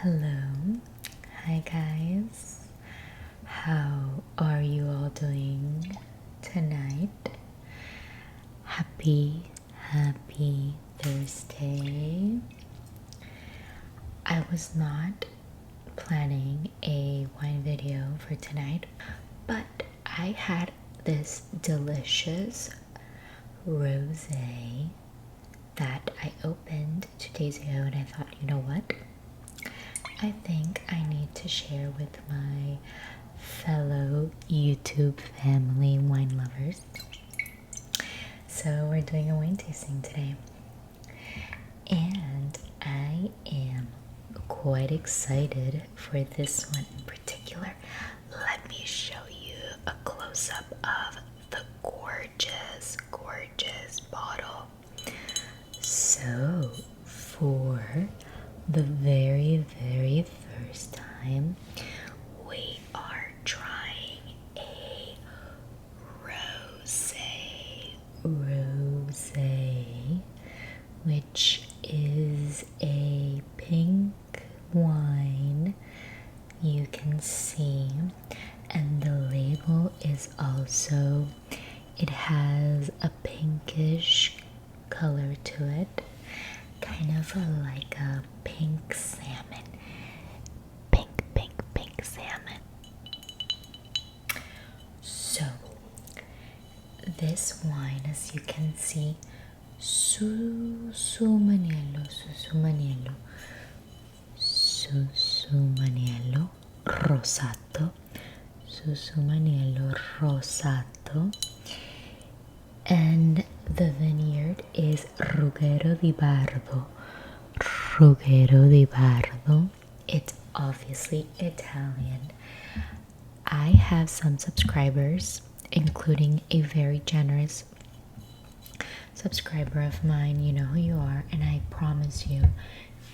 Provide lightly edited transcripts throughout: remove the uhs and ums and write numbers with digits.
Hello, hi guys. How are you all doing tonight? Happy Thursday. I was not planning a wine video for tonight, but I had this delicious rosé that I opened 2 days ago, and I thought, you know what? I think I need to share with my fellow YouTube family wine lovers. So we're doing a wine tasting today. And I am quite excited for this one in particular. Let me show you a close-up of the gorgeous bottle. So for the very first time, we are trying a rosé, which is a pink wine, you can see, and the label is also, it has a pinkish color to it, kind of like a pink salmon. Pink salmon. So, this wine, as you can see, Susumaniello rosato, and the vineyard is Ruggero di Bardo. It's obviously Italian. I have some subscribers, including a very generous subscriber of mine. You know who you are, and I promise you,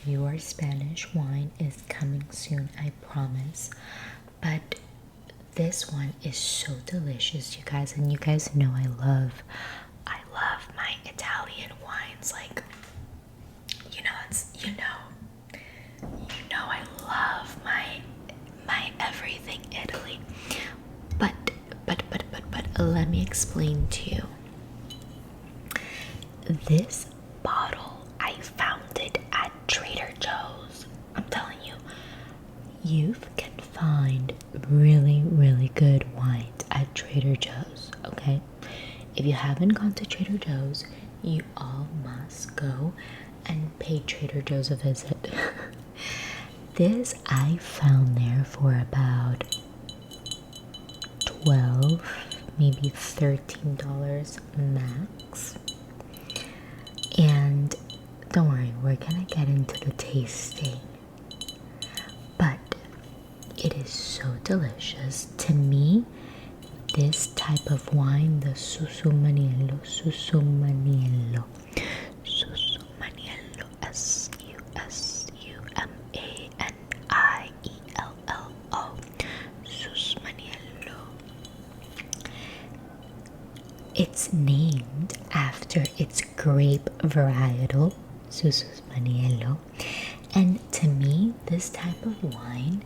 your Spanish wine is coming soon, I promise. But this one is so delicious, you guys, and you guys know I love my Italian wines. Like, I love my everything Italy. But let me explain to you. This bottle, I found it at Trader Joe's. I'm telling you, you can find really good wines at Trader Joe's, okay? If you haven't gone to Trader Joe's, you all must go and pay Trader Joe's a visit. This I found there for about $12, maybe $13 max. And don't worry, we're gonna get into the tasting. But it is so delicious. To me, this type of wine, the Susumaniello, Susumaniello, Susumaniello, Susumaniello. It's named after its grape varietal, Susumaniello. And to me, this type of wine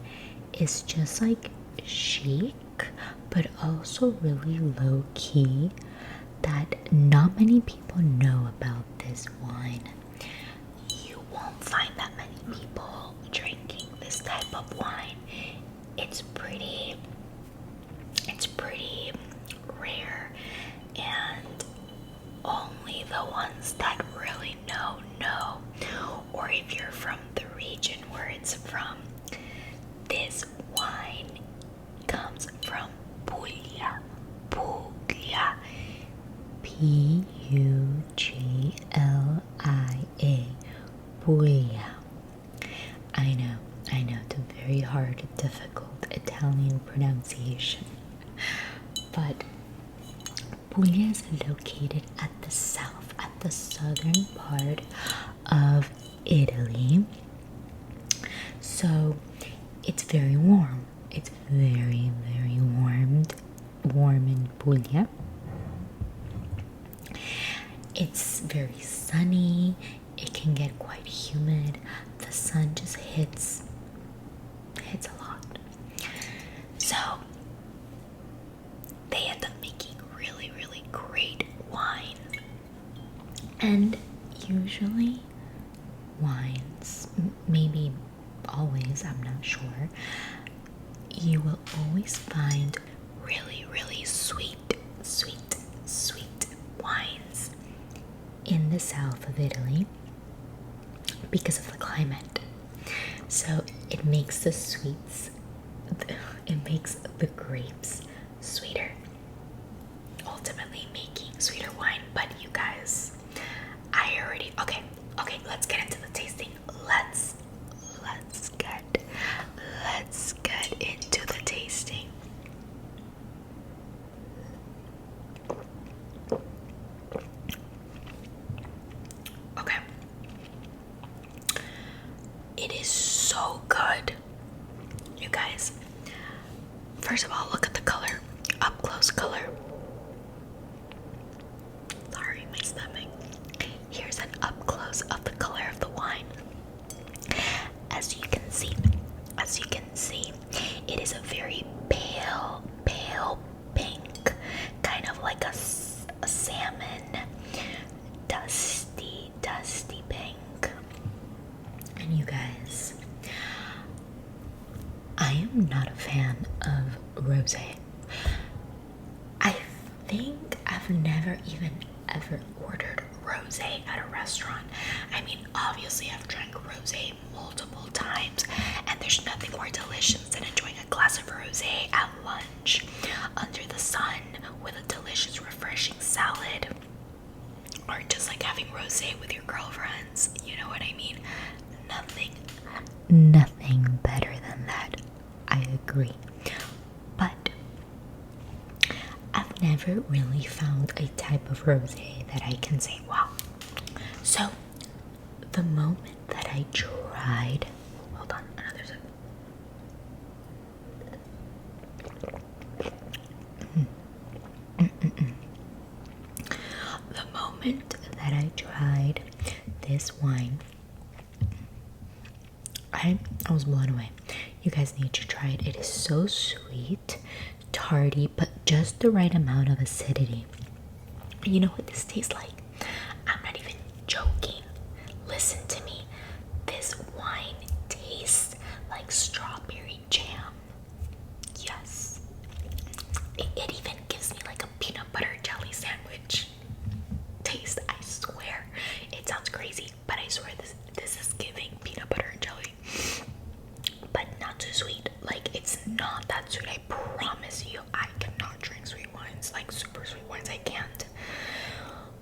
is just like chic, but also really low key, that not many people know about this wine. You won't find that many people drinking this type of wine. It's pretty rare, and only the ones that really know. Or if you're from the region where it's from, this wine comes from Puglia, Puglia, Puglia. I know, it's a very hard, difficult Italian pronunciation. But Puglia is located at the south, at the southern part of Italy. So it's very warm. It's very warm in Puglia. It's very sunny. It can get quite humid. The sun just hits And usually wines, maybe always, I'm not sure, you will always find really, really sweet wines in the south of Italy because of the climate. So it makes the sweets, it makes the grapes sweeter, ultimately making sweeter wine. But you guys, I already okay, let's get into the tasting. Let's get into the tasting. Okay. It is so good. You guys, first of all, look at the color. Up close color. Sorry, my stomach. Here's an up close of the color of the wine. As you can see, it is a very pale pink, kind of like a salmon, dusty pink. And you guys, I am not a fan of rosé. I think I've never even ever ordered rosé at a restaurant. I mean, obviously I've drank rosé multiple times, and there's nothing more delicious than enjoying a glass of rosé at lunch under the sun with a delicious refreshing salad, or just like having rosé with your girlfriends. You know what I mean? Nothing better than that. I agree. But I've never really found a type of rosé that I can say, wow. So, the moment that I tried, hold on, another sip. The moment that I tried this wine, I was blown away. You guys need to try it. It is so sweet, tarty, but just the right amount of acidity. You know what this tastes like? I'm not even joking. Listen to me. This wine tastes like strawberry jam. Yes. It even gives me like a peanut butter jelly sandwich taste. I swear. It sounds crazy, but I swear this is giving peanut butter and jelly. But not too sweet. Like, it's not that sweet. I promise you, I cannot drink sweet wines, like super sweet wines. I can't.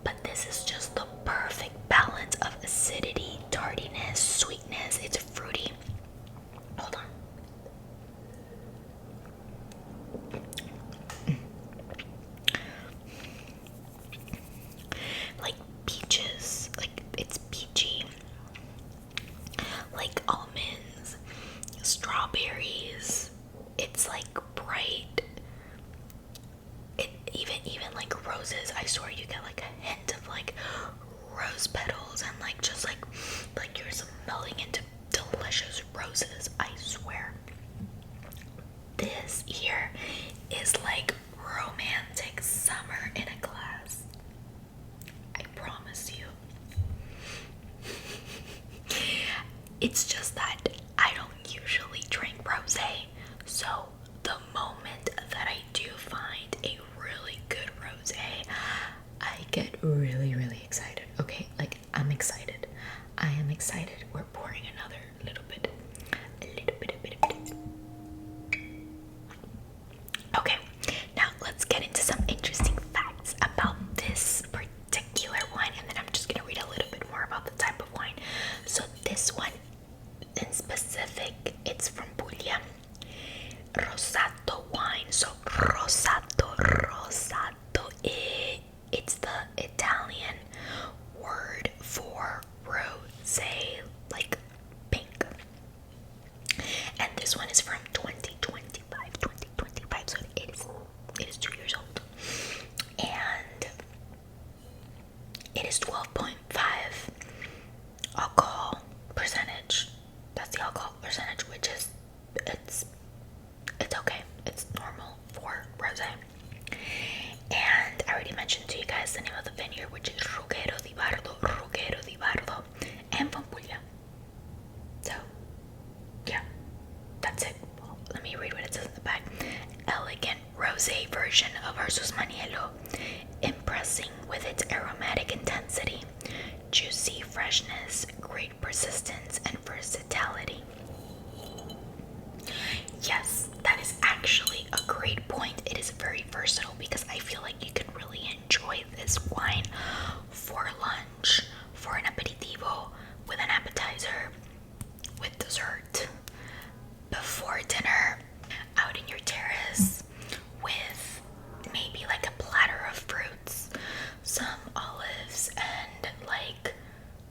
But this is just the perfect balance of acidity, tardiness, sweetness. It's fruity. Hold on. Like peaches, like it's peachy, like almonds, strawberries. It's like bright. It even like roses. I swear you get like a hint of like rose petals, and like just like you're smelling into delicious roses. I swear. This here is like romantic summer in a glass. I promise you. It's just that I don't usually drink rosé, so the moment that I do find a really good rosé, I get really, really excited. Okay, like I'm excited. I am excited. We're pouring another little bit. Okay, now let's get into some interesting facts about this particular wine, and then I'm just gonna read a little bit more about the type of wine. So this one in specific, it's from Puglia. Rosato wine. So rosato, it's the Italian word for rosé, like pink. And this one is from 2025, so it is 2 years old. And it is 12.5 alcohol percentage. That's the alcohol percentage, which is it's okay. It's normal for rosé. And I already mentioned to you guys the name of the vineyard, which is Ruggero di Bardo, and from Puglia. So, yeah, that's it. Well, let me read what it says in the back. Elegant rosé version of our Sus Maniello, impressing with its aromatic intensity, juicy freshness, great persistence, and versatility. Yes, that is actually a great point. It is very versatile because I feel like you can really enjoy this wine for lunch, for an aperitivo, with an appetizer, with dessert, before dinner, out in your terrace, with maybe like a platter of fruits, some olives, and like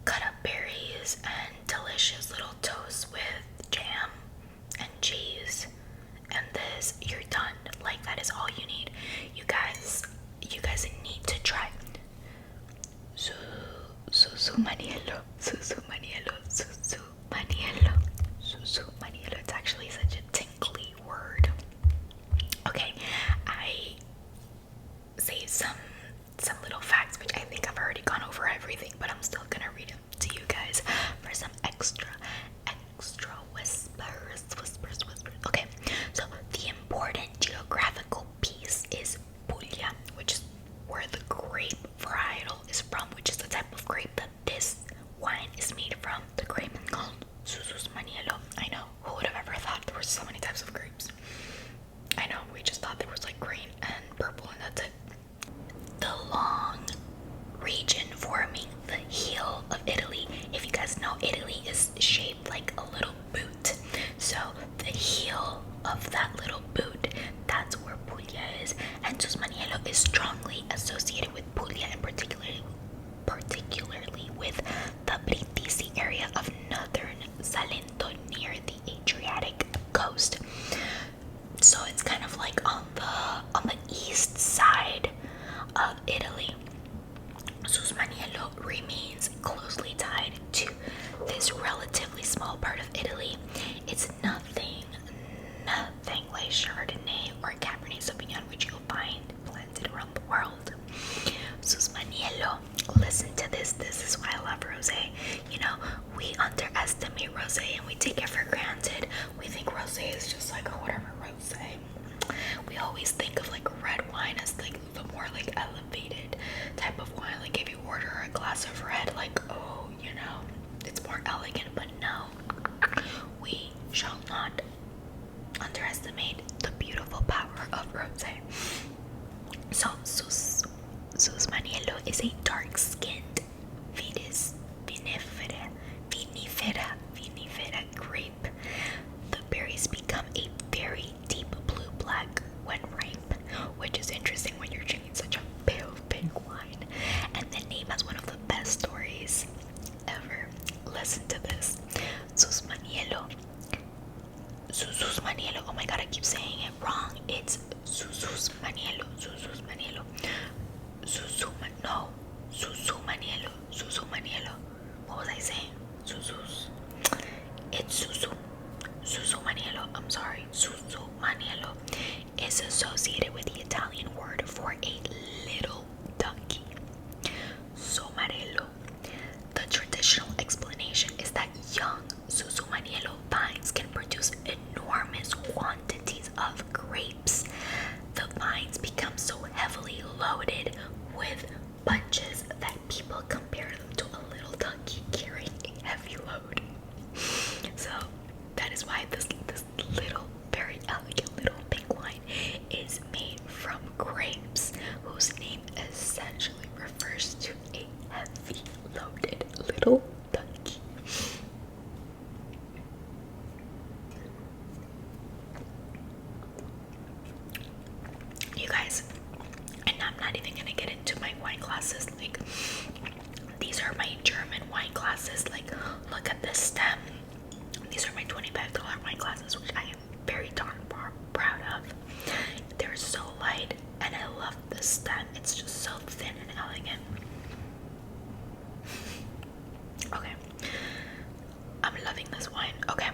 cut up berries, and delicious little toast with jam and cheese, and this, you're done. Like, that is all you need. You guys need to try Susu Maniello. It's actually such a tinkly word. Okay, I saved some little facts, which I think I've already gone over everything, but I'm still gonna read them to you guys for some extra whispers. Okay, so the important geographical piece is Puglia, which is where the grape varietal is from, which is the type of grape that this wine is made from. The grape called Susus Maniello. I know, who would have ever thought there were so many types of grapes? I know, we just thought there was like green and purple and that's it. The long region forming the heel of Italy. If you guys know, Italy is shaped like a little boot. So the heel of that little boot, that's where Puglia is. And Sus Maniello is strongly associated with Puglia, and particularly with the Brindisi area of northern Salento near the Adriatic coast. So it's kind of like on the east side of Italy. Sus Maniello remains closely tied to this relatively small part of Italy. It's nothing like Chardonnay or Cabernet Sauvignon, which you'll find planted around the world. Sus Maniello, listen to this. This is why I love rosé. You know, we underestimate rosé and we take it for granted. We think rosé is just like, oh, whatever, rosé. We always think of like red wine as like the more like elevated type of wine. Like if you order a glass of red, like, oh, you know, it's more elegant. But no, we shall not underestimate the beautiful power of rosé. So Sus Maniello is a dark-skinned vinifera grape. The berries become a very deep blue-black when ripe, which is interesting when you're drinking such a pale pink wine. And the name has one of the best stories ever. Listen to this. Sus Maniello. Oh my god, I keep saying it wrong. It's Susus Maniello. Susu Maniello. What was I saying? It's Susu Maniello. I'm sorry. Susu Maniello is associated with the Italian word for a little donkey. Somarello. The traditional explanation is that young Susu Maniello vines can produce enormous quantities of grapes. The vines become so heavily loaded with bunches that people compare them to a little donkey carrying a heavy load. So that is why this little, very elegant little pink wine is made from grapes, whose name essentially refers to a heavy loaded little donkey. You guys, and I'm not even gonna get into my wine glasses. Like, these are my German wine glasses. Like, look at this stem. These are my $25 wine glasses, which I am very darn proud of. They're so light, and I love this stem. It's just so thin and elegant. Okay, I'm loving this wine. Okay,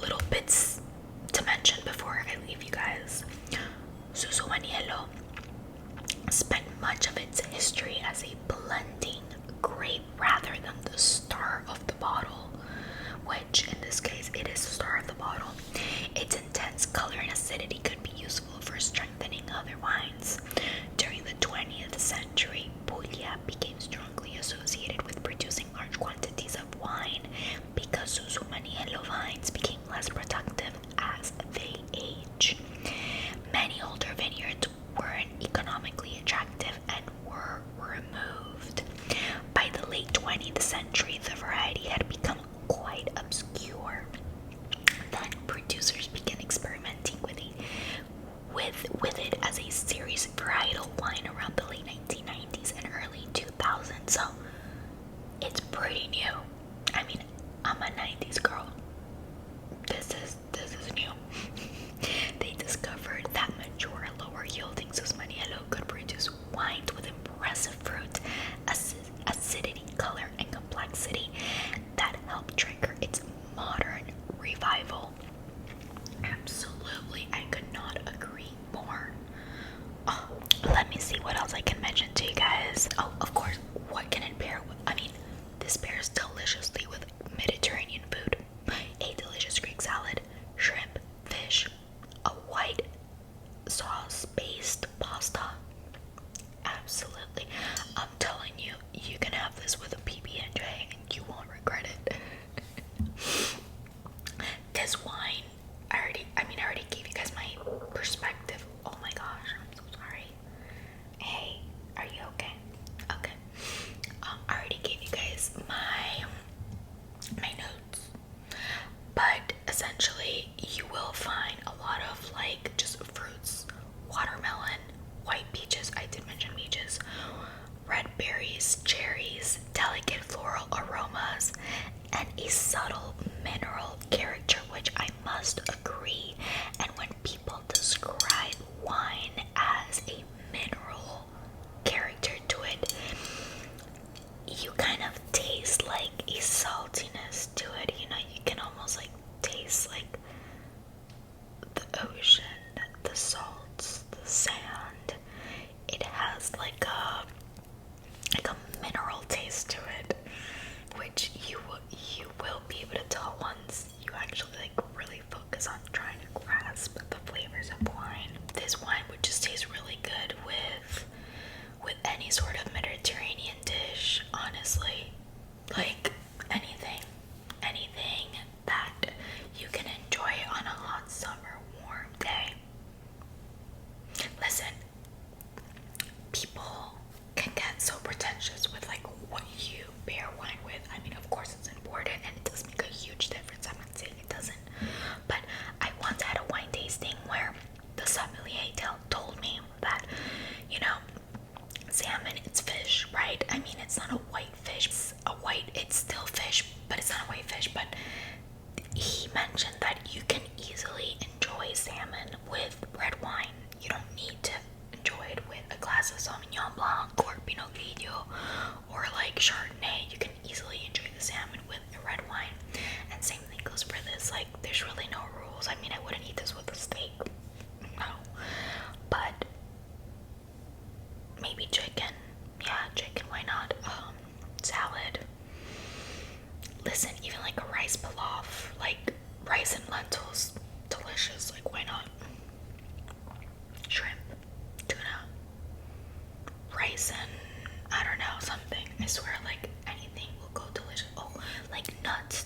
little bits to mention before I leave you guys. Susu revival. Absolutely, I could not agree more. Oh, let me see what else I can mention to you guys. Oh, of course, what can it pair with? I mean, this pairs deliciously with Mediterranean food. A delicious Greek salad, shrimp, fish, a white sauce-based pasta. Absolutely. I'm telling you, you can have this with a PB&J and you won't regret it. This wine, I already gave you guys my perspective. Oh my gosh, I'm so sorry. Hey, are you okay? Okay. I already gave you guys my notes. But essentially, you will find a lot of like just fruits, watermelon, white peaches. I did mention peaches, red berries, cherries, delicate floral aromas, and a subtle mineral character, which I must agree. And when people describe wine as a mineral character to it, you kind of taste like a saltiness to it. You know, you can almost like taste like the ocean, the salts, the sand. It has like a mineral taste to it, which you will be able to tell once you actually like really focus on trying to grasp the flavors of wine. This wine would just taste really good with any sort of Mediterranean dish, honestly. Like anything that you can enjoy on a hot summer warm day. Listen, people can get so pretentious with like what you pair wine with. I mean, of course it's important and it does make a huge difference. I'm not saying it doesn't, but I once had a wine tasting where the sommelier told me that, you know, salmon, it's fish, right? I mean, it's not a white fish. It's still fish, but it's not a white fish. But he mentioned that you can easily enjoy salmon with red wine. You don't need to enjoy it with a glass of Sauvignon Blanc or Pinot Grigio or like Chardonnay. You can easily enjoy the salmon with a red wine. And same thing goes for this. Like, there's really no rules. I mean, I wouldn't eat this with a steak. No. But maybe chicken. Yeah, chicken, why not? Salad. Listen, even like a rice pilaf, like rice and lentils, delicious. Like, why not? Shrimp, tuna, rice and I don't know, something. I swear, like anything will go delicious. Oh, like nuts